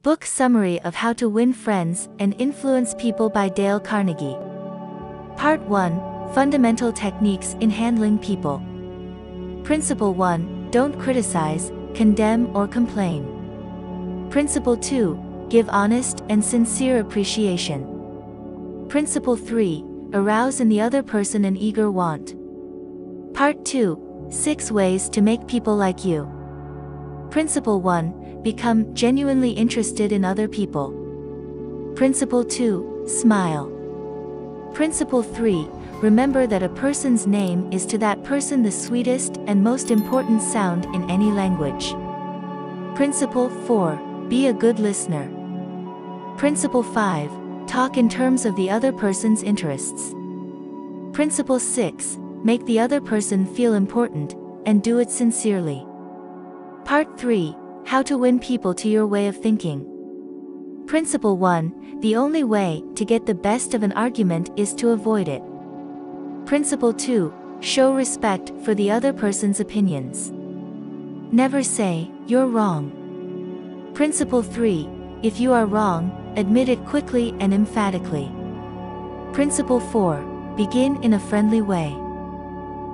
Book Summary of How to Win Friends and Influence People by Dale Carnegie. Part 1, Fundamental Techniques in Handling People. Principle 1, Don't criticize, condemn or complain. Principle 2, Give honest and sincere appreciation. Principle 3, Arouse in the other person an eager want. Part 2, 6 Ways to Make People Like You. Principle 1, Become genuinely interested in other people. Principle 2, Smile. Principle 3, Remember that a person's name is to that person the sweetest and most important sound in any language. Principle 4, Be a good listener. Principle 5, Talk in terms of the other person's interests. Principle 6, Make the other person feel important, and do it sincerely. Part 3, How to win people to your way of thinking. Principle 1, The only way to get the best of an argument is to avoid it. Principle 2, Show respect for the other person's opinions. Never say, "You're wrong." Principle 3, If you are wrong, admit it quickly and emphatically. Principle 4, Begin in a friendly way.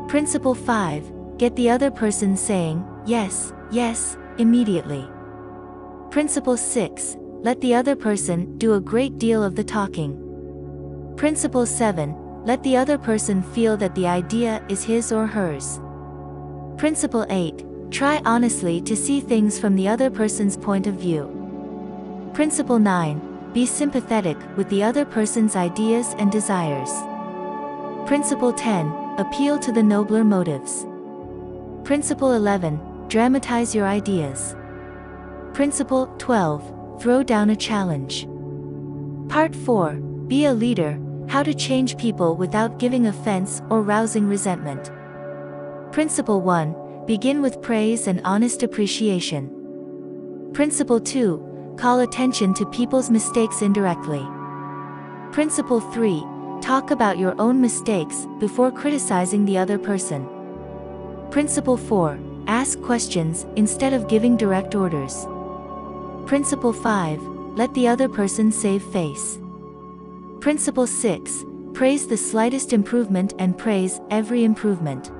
Principle 5, Get the other person saying, "Yes, yes," immediately. Principle 6, Let the other person do a great deal of the talking. Principle 7, Let the other person feel that the idea is his or hers. Principle 8, Try honestly to see things from the other person's point of view. Principle 9, Be sympathetic with the other person's ideas and desires. Principle 10, Appeal to the nobler motives. Principle 11, Dramatize your ideas. Principle 12, Throw down a challenge. Part 4, Be a leader, How to change people without giving offense or rousing resentment. Principle 1, Begin with praise and honest appreciation. Principle 2, Call attention to people's mistakes indirectly. Principle 3, Talk about your own mistakes before criticizing the other person. Principle 4, Ask questions instead of giving direct orders. Principle 5, Let the other person save face. Principle 6, Praise the slightest improvement and praise every improvement.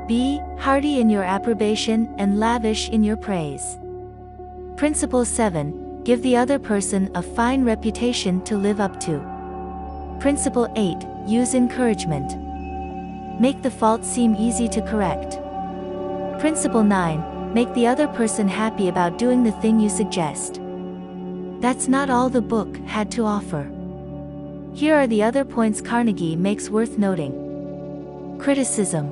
Be hearty in your approbation and lavish in your praise. Principle 7, Give the other person a fine reputation to live up to. Principle 8, Use encouragement. Make the fault seem easy to correct. Principle 9, Make the other person happy about doing the thing you suggest. That's not all the book had to offer. Here are the other points Carnegie makes worth noting. Criticism.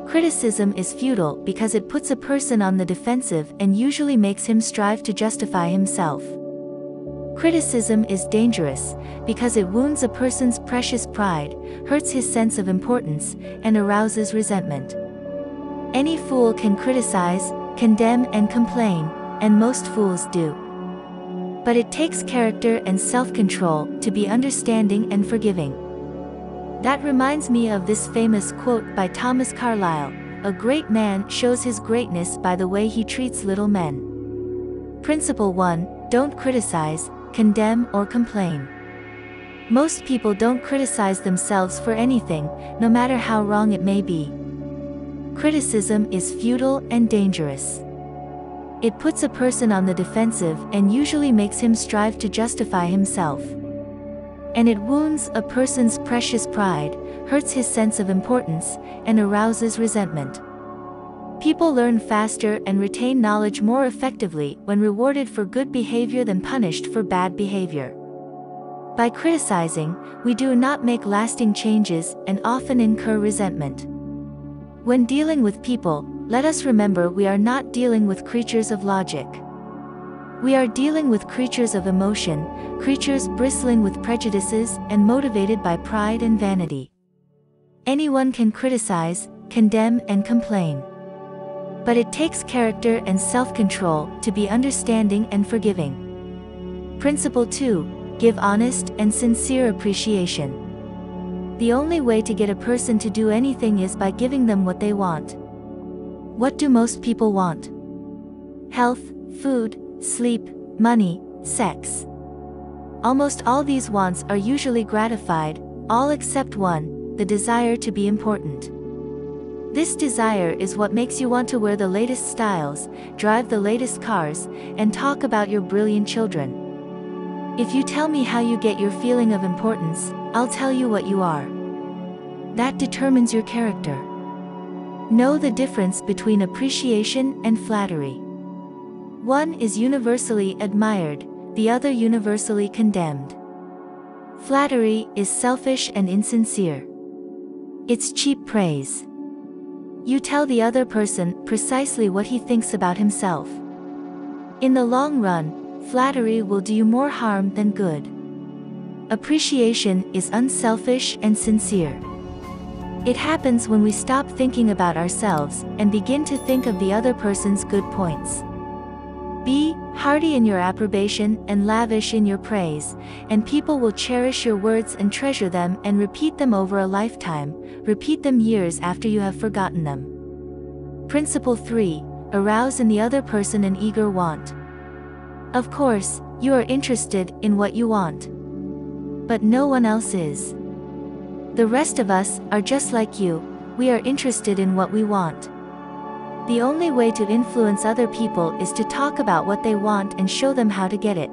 Criticism is futile because it puts a person on the defensive and usually makes him strive to justify himself. Criticism is dangerous because it wounds a person's precious pride, hurts his sense of importance, and arouses resentment. Any fool can criticize, condemn and complain, and most fools do. But it takes character and self-control to be understanding and forgiving. That reminds me of this famous quote by Thomas Carlyle, "A great man shows his greatness by the way he treats little men." Principle 1, Don't criticize, condemn or complain. Most people don't criticize themselves for anything, no matter how wrong it may be. Criticism is futile and dangerous. It puts a person on the defensive and usually makes him strive to justify himself. And it wounds a person's precious pride, hurts his sense of importance, and arouses resentment. People learn faster and retain knowledge more effectively when rewarded for good behavior than punished for bad behavior. By criticizing, we do not make lasting changes and often incur resentment. When dealing with people, let us remember we are not dealing with creatures of logic. We are dealing with creatures of emotion, creatures bristling with prejudices and motivated by pride and vanity. Anyone can criticize, condemn and complain. But it takes character and self-control to be understanding and forgiving. Principle 2, Give honest and sincere appreciation. The only way to get a person to do anything is by giving them what they want. What do most people want? Health, food, sleep, money, sex. Almost all these wants are usually gratified, all except one, the desire to be important. This desire is what makes you want to wear the latest styles, drive the latest cars, and talk about your brilliant children. If you tell me how you get your feeling of importance, I'll tell you what you are. That determines your character. Know the difference between appreciation and flattery. One is universally admired, the other universally condemned. Flattery is selfish and insincere. It's cheap praise. You tell the other person precisely what he thinks about himself. In the long run, flattery will do you more harm than good. Appreciation is unselfish and sincere. It happens when we stop thinking about ourselves and begin to think of the other person's good points. Be hearty in your approbation and lavish in your praise, and people will cherish your words and treasure them and repeat them over a lifetime, repeat them years after you have forgotten them. Principle 3. Arouse in the other person an eager want. Of course, you are interested in what you want. But no one else is. The rest of us are just like you, we are interested in what we want. The only way to influence other people is to talk about what they want and show them how to get it.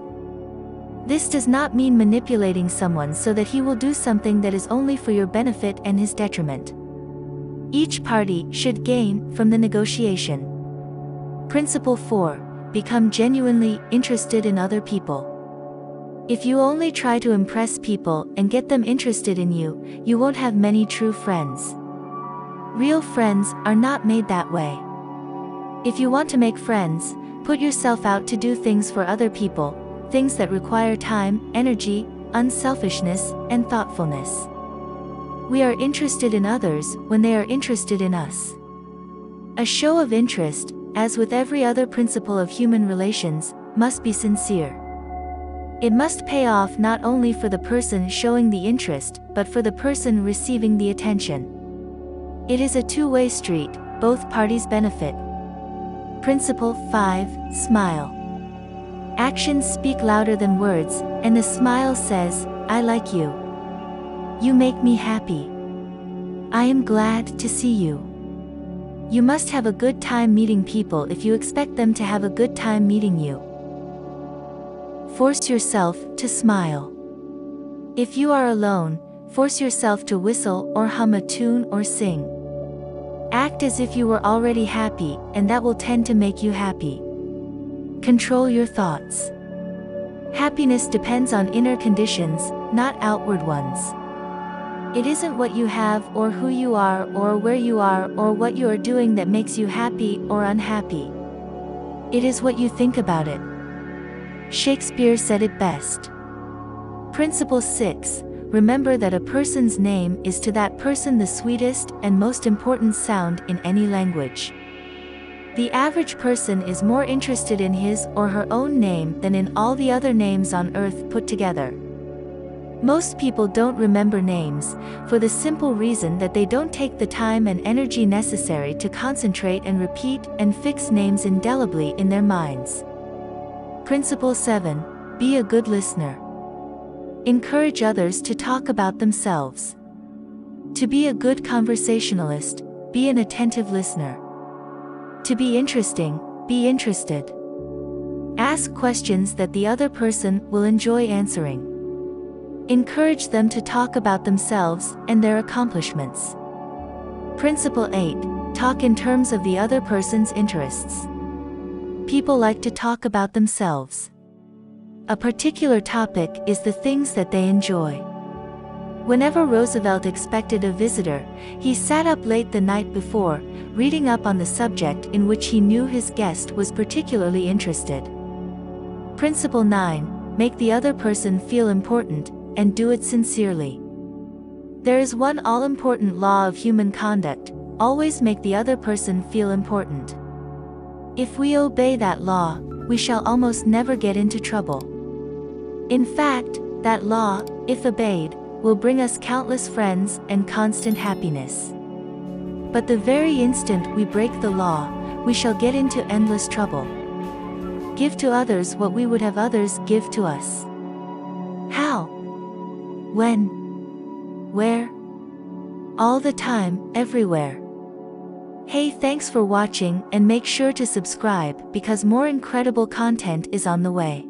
This does not mean manipulating someone so that he will do something that is only for your benefit and his detriment. Each party should gain from the negotiation. Principle 4. Become genuinely interested in other people. If you only try to impress people and get them interested in you, you won't have many true friends. Real friends are not made that way. If you want to make friends, put yourself out to do things for other people, things that require time, energy, unselfishness, and thoughtfulness. We are interested in others when they are interested in us. A show of interest, as with every other principle of human relations, must be sincere. It must pay off not only for the person showing the interest, but for the person receiving the attention. It is a two-way street, both parties benefit. Principle 5. Smile. Actions speak louder than words, and the smile says, I like you. You make me happy. I am glad to see you. You must have a good time meeting people if you expect them to have a good time meeting you. Force yourself to smile. If you are alone, force yourself to whistle or hum a tune or sing. Act as if you were already happy, and that will tend to make you happy. Control your thoughts. Happiness depends on inner conditions, not outward ones. It isn't what you have or who you are or where you are or what you are doing that makes you happy or unhappy. It is what you think about it. Shakespeare said it best. Principle 6. Remember that a person's name is to that person the sweetest and most important sound in any language. The average person is more interested in his or her own name than in all the other names on earth put together. Most people don't remember names, for the simple reason that they don't take the time and energy necessary to concentrate and repeat and fix names indelibly in their minds. Principle 7. Be a good listener. Encourage others to talk about themselves. To be a good conversationalist, be an attentive listener. To be interesting, be interested. Ask questions that the other person will enjoy answering. Encourage them to talk about themselves and their accomplishments. Principle 8. Talk in terms of the other person's interests. People like to talk about themselves. A particular topic is the things that they enjoy. Whenever Roosevelt expected a visitor, he sat up late the night before, reading up on the subject in which he knew his guest was particularly interested. Principle 9. Make the other person feel important, and do it sincerely. There is one all-important law of human conduct: always make the other person feel important. If we obey that law, we shall almost never get into trouble. In fact, that law, if obeyed, will bring us countless friends and constant happiness. But the very instant we break the law, we shall get into endless trouble. Give to others what we would have others give to us. How? When? Where? All the time, everywhere. Hey, thanks for watching, and make sure to subscribe because more incredible content is on the way.